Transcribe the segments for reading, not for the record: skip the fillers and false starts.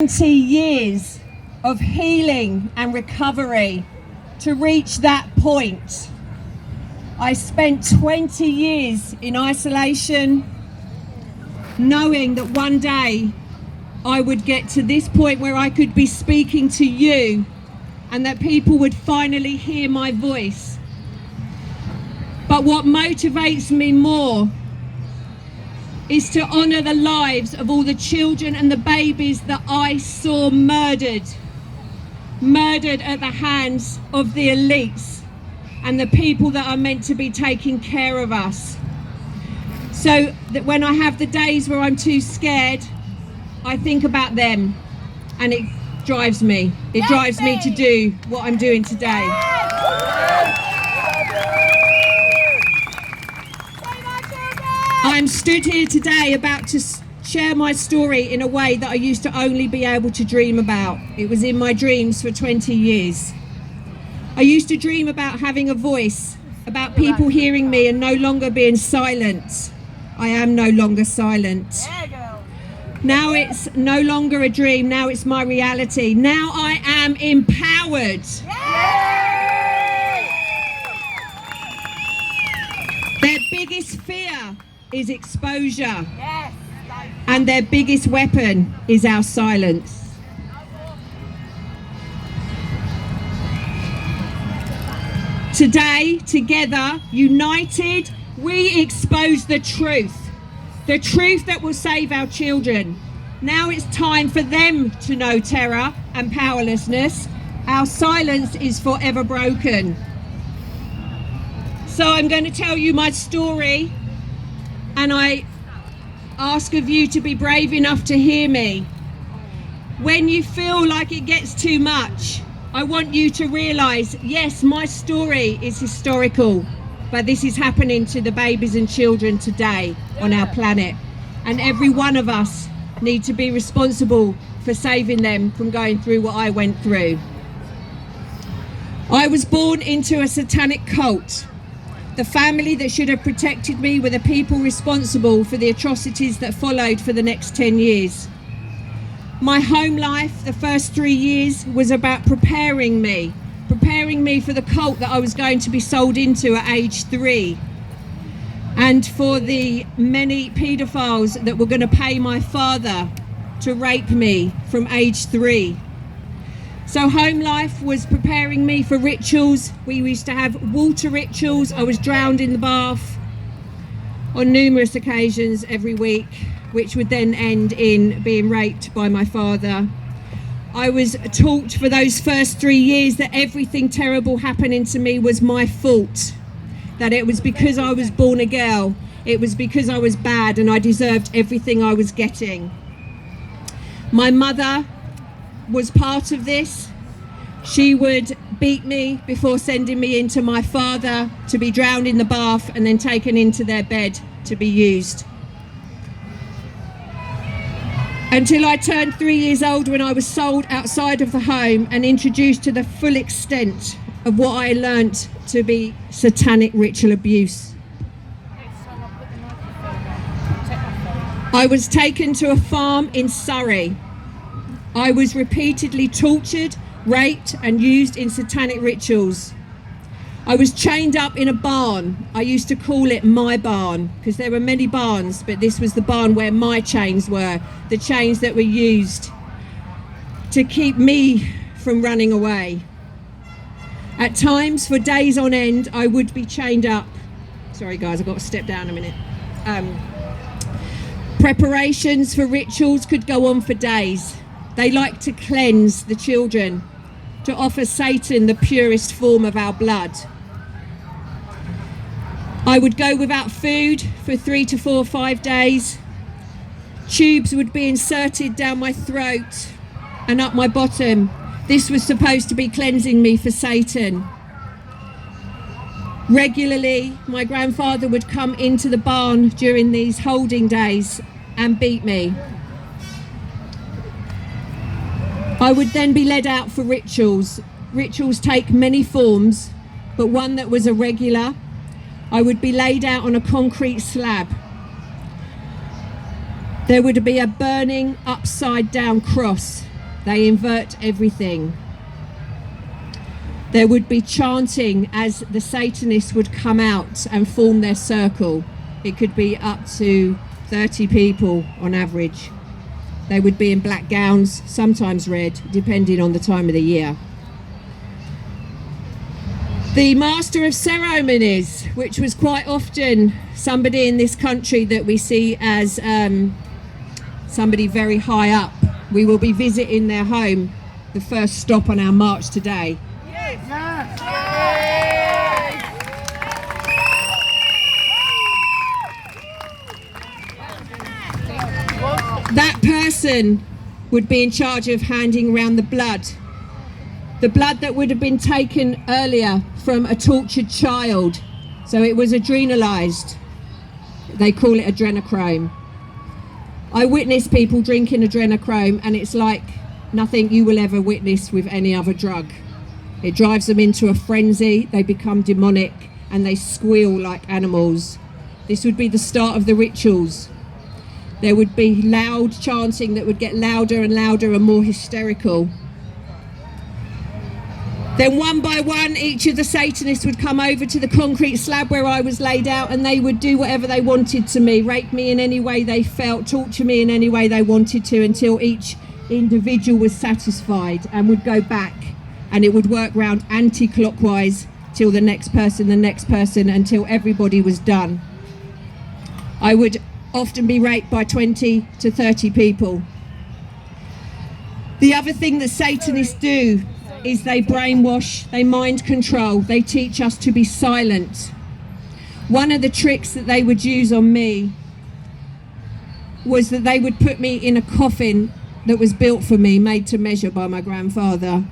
20 years of healing and recovery to reach that point. I spent 20 years in isolation, knowing that one day I would get to this point where I could be speaking to you and that people would finally hear my voice. But what motivates me more is to honour the lives of all the children and the babies that I saw murdered at the hands of the elites and the people that are meant to be taking care of us. So that when I have the days where I'm too scared, I think about them, and it drives me. It drives me to do what I'm doing today. I'm stood here today about to share my story in a way that I used to only be able to dream about. It was in my dreams for 20 years. I used to dream about having a voice, about people hearing me and no longer being silent. I am no longer silent. Now it's no longer a dream, now it's my reality. Now I am empowered. Their biggest fear is exposure, and their biggest weapon is our silence. Today, together, united, we expose the truth that will save our children. Now it's time for them to know terror and powerlessness. Our silence is forever broken. So I'm going to tell you my story, and I ask of you to be brave enough to hear me. When you feel like it gets too much, I want you to realise, yes, my story is historical, but this is happening to the babies and children today on our planet. And every one of us need to be responsible for saving them from going through what I went through. I was born into a satanic cult. The family that should have protected me were the people responsible for the atrocities that followed for the next 10 years. My home life, the first 3 years, was about preparing me for the cult that I was going to be sold into at age 3, and for the many paedophiles that were going to pay my father to rape me from age 3. So home life was preparing me for rituals. We used to have water rituals. I was drowned in the bath on numerous occasions every week, which would then end in being raped by my father. I was taught for those first 3 years that everything terrible happening to me was my fault, that it was because I was born a girl, it was because I was bad and I deserved everything I was getting. My mother was part of this. She would beat me before sending me into my father to be drowned in the bath and then taken into their bed to be used. Until I turned 3 years old, when I was sold outside of the home and introduced to the full extent of what I learnt to be satanic ritual abuse. I was taken to a farm in Surrey. I was repeatedly tortured, raped and used in satanic rituals. I was chained up in a barn. I used to call it my barn because there were many barns, but this was the barn where my chains were, the chains that were used to keep me from running away. At times, for days on end, I would be chained up. Sorry guys, I've got to step down a minute. Preparations for rituals could go on for days. They like to cleanse the children, to offer Satan the purest form of our blood. I would go without food for 3 to 4 or 5 days. Tubes would be inserted down my throat and up my bottom. This was supposed to be cleansing me for Satan. Regularly, my grandfather would come into the barn during these holding days and beat me. I would then be led out for rituals. Rituals take many forms, but one that was irregular. I would be laid out on a concrete slab. There would be a burning upside down cross They invert everything. There would be chanting as the Satanists would come out and form their circle. It could be up to 30 people on average. They would be in black gowns, sometimes red, depending on the time of the year. The master of ceremonies, which was quite often somebody in this country that we see as somebody very high up. We will be visiting their home, the first stop on our march today. That person would be in charge of handing around the blood that would have been taken earlier from a tortured child. So it was adrenalized. They call it adrenochrome. I witnessed people drinking adrenochrome, and it's like nothing you will ever witness with any other drug. It drives them into a frenzy, they become demonic, and they squeal like animals. This would be the start of the rituals. There would be loud chanting that would get louder and louder and more hysterical. Then one by one, each of the Satanists would come over to the concrete slab where I was laid out, and they would do whatever they wanted to me, rape me in any way they felt, torture me in any way they wanted to, until each individual was satisfied and would go back, and it would work round anti-clockwise till the next person, until everybody was done. I would often be raped by 20 to 30 people. The other thing that Satanists do is they brainwash, they mind control, they teach us to be silent. One of the tricks that they would use on me was that they would put me in a coffin that was built for me, made to measure by my grandfather.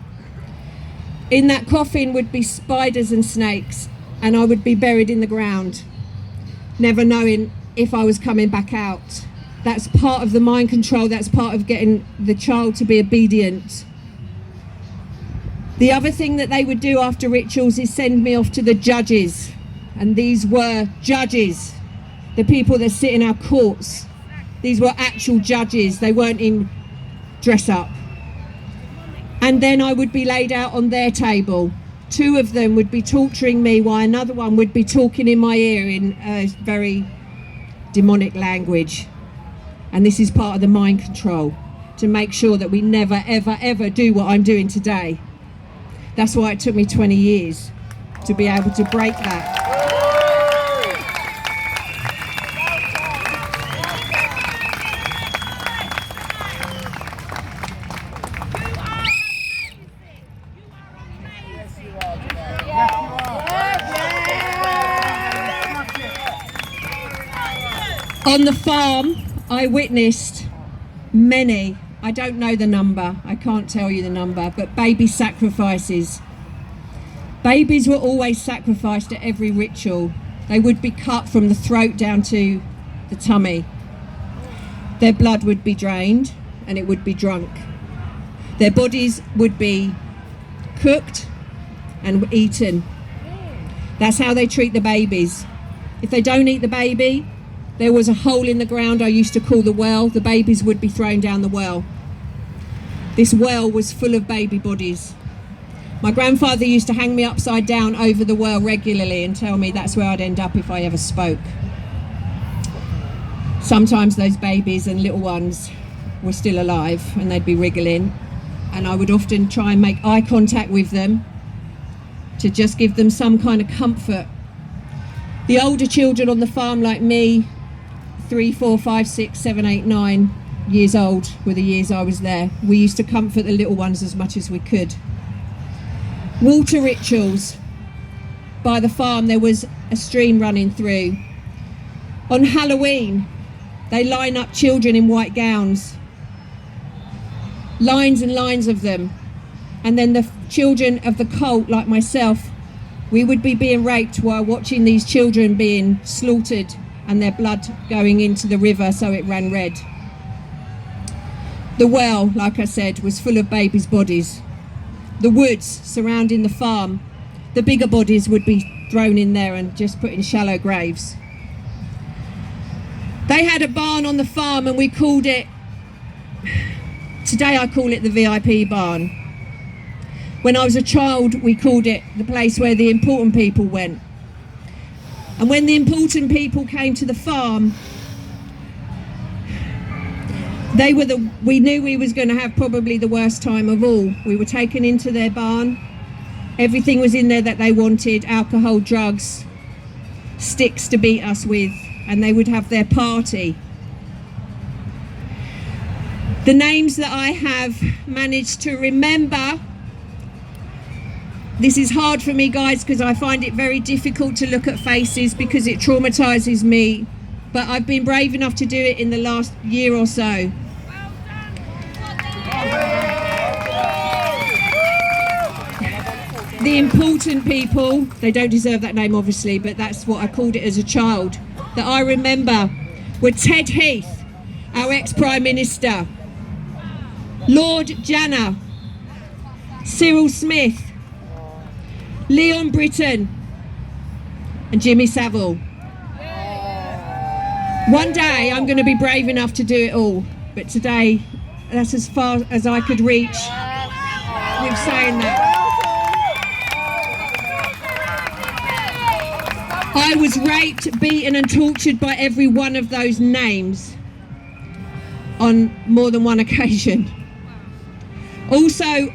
In that coffin would be spiders and snakes, and I would be buried in the ground, never knowing if I was coming back out. That's part of the mind control, that's part of getting the child to be obedient. The other thing that they would do after rituals is send me off to the judges. And these were judges, the people that sit in our courts. These were actual judges, they weren't in dress up. And then I would be laid out on their table. Two of them would be torturing me while another one would be talking in my ear in a very demonic language. And this is part of the mind control, to make sure that we never, ever, ever do what I'm doing today. That's why it took me 20 years to be able to break that. On the farm, I witnessed many, I don't know the number, I can't tell you the number, but baby sacrifices. Babies were always sacrificed at every ritual. They would be cut from the throat down to the tummy. Their blood would be drained and it would be drunk. Their bodies would be cooked and eaten. That's how they treat the babies. If they don't eat the baby, there was a hole in the ground I used to call the well. The babies would be thrown down the well. This well was full of baby bodies. My grandfather used to hang me upside down over the well regularly and tell me that's where I'd end up if I ever spoke. Sometimes those babies and little ones were still alive and they'd be wriggling, and I would often try and make eye contact with them to just give them some kind of comfort. The older children on the farm like me, 3, 4, 5, 6, 7, 8, 9 years old were the years I was there. We used to comfort the little ones as much as we could. Water rituals. By the farm there was a stream running through. On Halloween, they line up children in white gowns. Lines and lines of them. And then the children of the cult, like myself, we would be being raped while watching these children being slaughtered and their blood going into the river so it ran red. The well, like I said, was full of babies' bodies. The woods surrounding the farm, the bigger bodies would be thrown in there and just put in shallow graves. They had a barn on the farm and we called it Today I call it the VIP barn. When I was a child, we called it the place where the important people went. And when the important people came to the farm, we knew we was going to have probably the worst time of all. We were taken into their barn. Everything was in there that they wanted: alcohol, drugs, sticks to beat us with, and they would have their party. The names that I have managed to remember, this is hard for me, guys, because I find it very difficult to look at faces because it traumatizes me, but I've been brave enough to do it in the last year or so. The important people, they don't deserve that name obviously, but that's what I called it as a child, that I remember were Ted Heath, our ex-Prime Minister, Lord Janner, Cyril Smith, Leon Britton and Jimmy Savile. One day I'm going to be brave enough to do it all, but today that's as far as I could reach with saying that. I was raped, beaten and tortured by every one of those names on more than one occasion. Also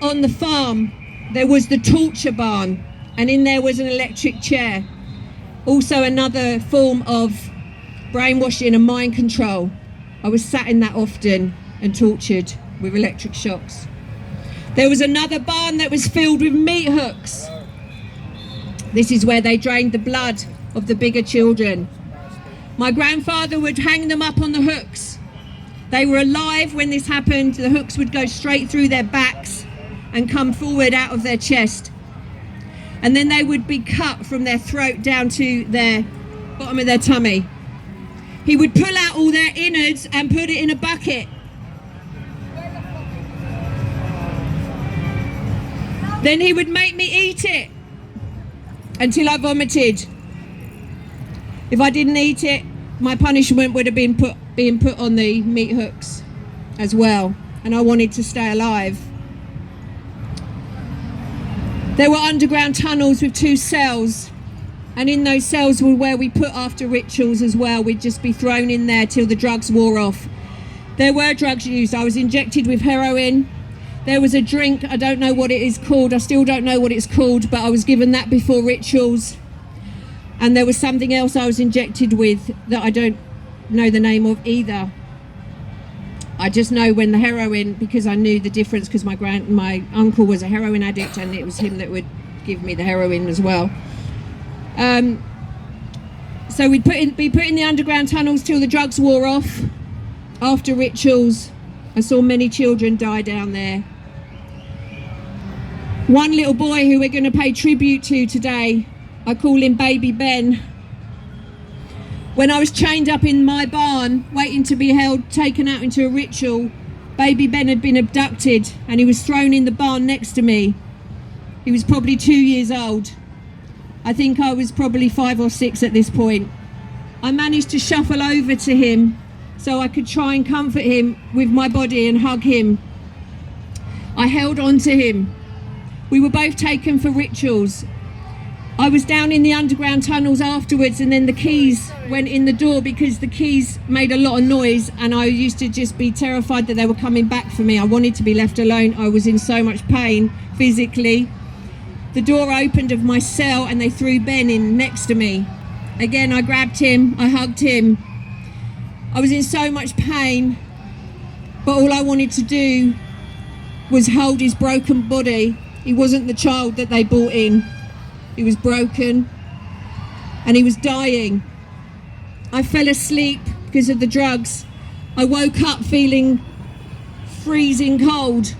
on the farm there was the torture barn, and in there was an electric chair. Also another form of brainwashing and mind control. I was sat in that often and tortured with electric shocks. There was another barn that was filled with meat hooks. This is where they drained the blood of the bigger children. My grandfather would hang them up on the hooks. They were alive when this happened. The hooks would go straight through their backs and come forward out of their chest. And then they would be cut from their throat down to their bottom of their tummy. He would pull out all their innards and put it in a bucket. Then he would make me eat it until I vomited. If I didn't eat it, my punishment would have been put on the meat hooks as well, and I wanted to stay alive. There were underground tunnels with 2 cells, and in those cells were where we put after rituals as well. We'd just be thrown in there till the drugs wore off. There were drugs used. I was injected with heroin. There was a drink, I don't know what it is called, I still don't know what it's called, but I was given that before rituals. And there was something else I was injected with that I don't know the name of either. I just know when the heroin, because I knew the difference, because my uncle was a heroin addict and it was him that would give me the heroin as well. So we'd be put in the underground tunnels till the drugs wore off. After rituals, I saw many children die down there. One little boy who we're going to pay tribute to today, I call him Baby Ben. When I was chained up in my barn, waiting to be taken out into a ritual, Baby Ben had been abducted and he was thrown in the barn next to me. He was probably 2 years old. I think I was probably 5 or 6 at this point. I managed to shuffle over to him so I could try and comfort him with my body and hug him. I held on to him. We were both taken for rituals. I was down in the underground tunnels afterwards, and then the keys went in the door because the keys made a lot of noise, and I used to just be terrified that they were coming back for me. I wanted to be left alone. I was in so much pain physically. The door opened of my cell and they threw Ben in next to me. Again, I grabbed him, I hugged him. I was in so much pain, but all I wanted to do was hold his broken body. He wasn't the child that they brought in. He was broken and he was dying. I fell asleep because of the drugs. I woke up feeling freezing cold.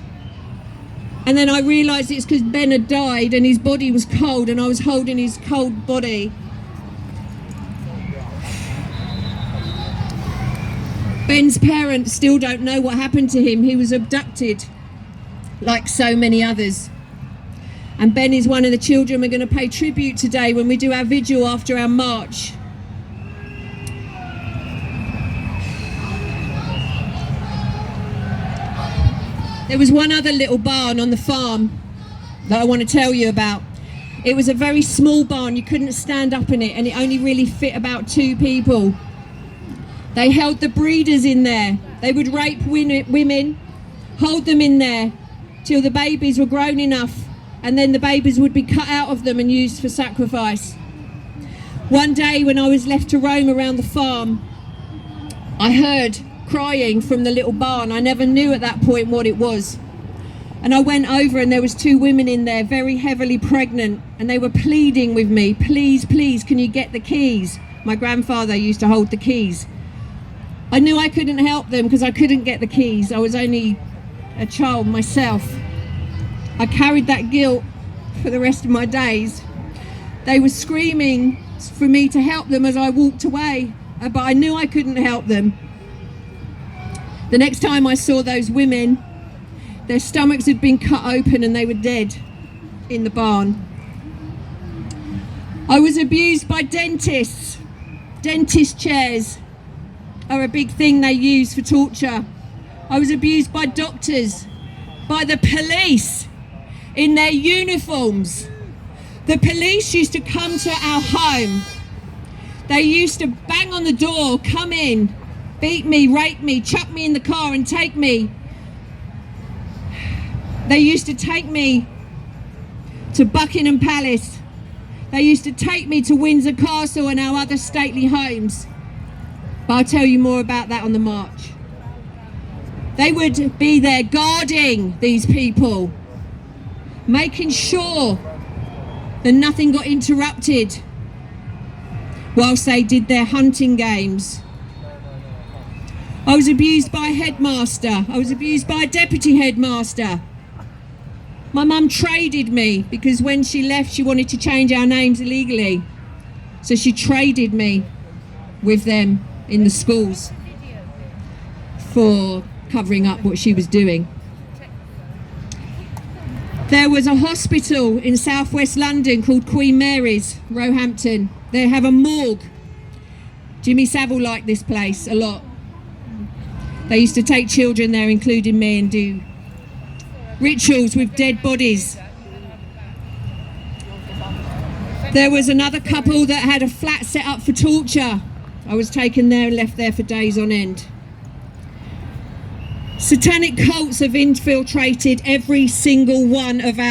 And then I realised it's because Ben had died and his body was cold and I was holding his cold body. Ben's parents still don't know what happened to him. He was abducted, like so many others. And Ben is one of the children we're going to pay tribute today when we do our vigil after our march. There was one other little barn on the farm that I want to tell you about. It was a very small barn, you couldn't stand up in it, and it only really fit about 2 people. They held the breeders in there. They would rape women, hold them in there till the babies were grown enough, and then the babies would be cut out of them and used for sacrifice. One day when I was left to roam around the farm, I heard crying from the little barn. I never knew at that point what it was. And I went over, and there was 2 women in there, very heavily pregnant, and they were pleading with me, please, please, can you get the keys? My grandfather used to hold the keys. I knew I couldn't help them because I couldn't get the keys. I was only a child myself. I carried that guilt for the rest of my days. They were screaming for me to help them as I walked away, but I knew I couldn't help them. The next time I saw those women, their stomachs had been cut open and they were dead in the barn. I was abused by dentists. Dentist chairs are a big thing they use for torture. I was abused by doctors, by the police in their uniforms. The police used to come to our home. They used to bang on the door, come in, beat me, rape me, chuck me in the car and take me. They used to take me to Buckingham Palace. They used to take me to Windsor Castle and our other stately homes. But I'll tell you more about that on the march. They would be there guarding these people, making sure that nothing got interrupted whilst they did their hunting games. I was abused by a headmaster. I was abused by a deputy headmaster. My mum traded me because when she left, she wanted to change our names illegally. So she traded me with them in the schools for covering up what she was doing. There was a hospital in southwest London called Queen Mary's, Roehampton. They have a morgue. Jimmy Savile liked this place a lot. They used to take children there, including me, and do rituals with dead bodies. There was another couple that had a flat set up for torture. I was taken there and left there for days on end. Satanic cults have infiltrated every single one of our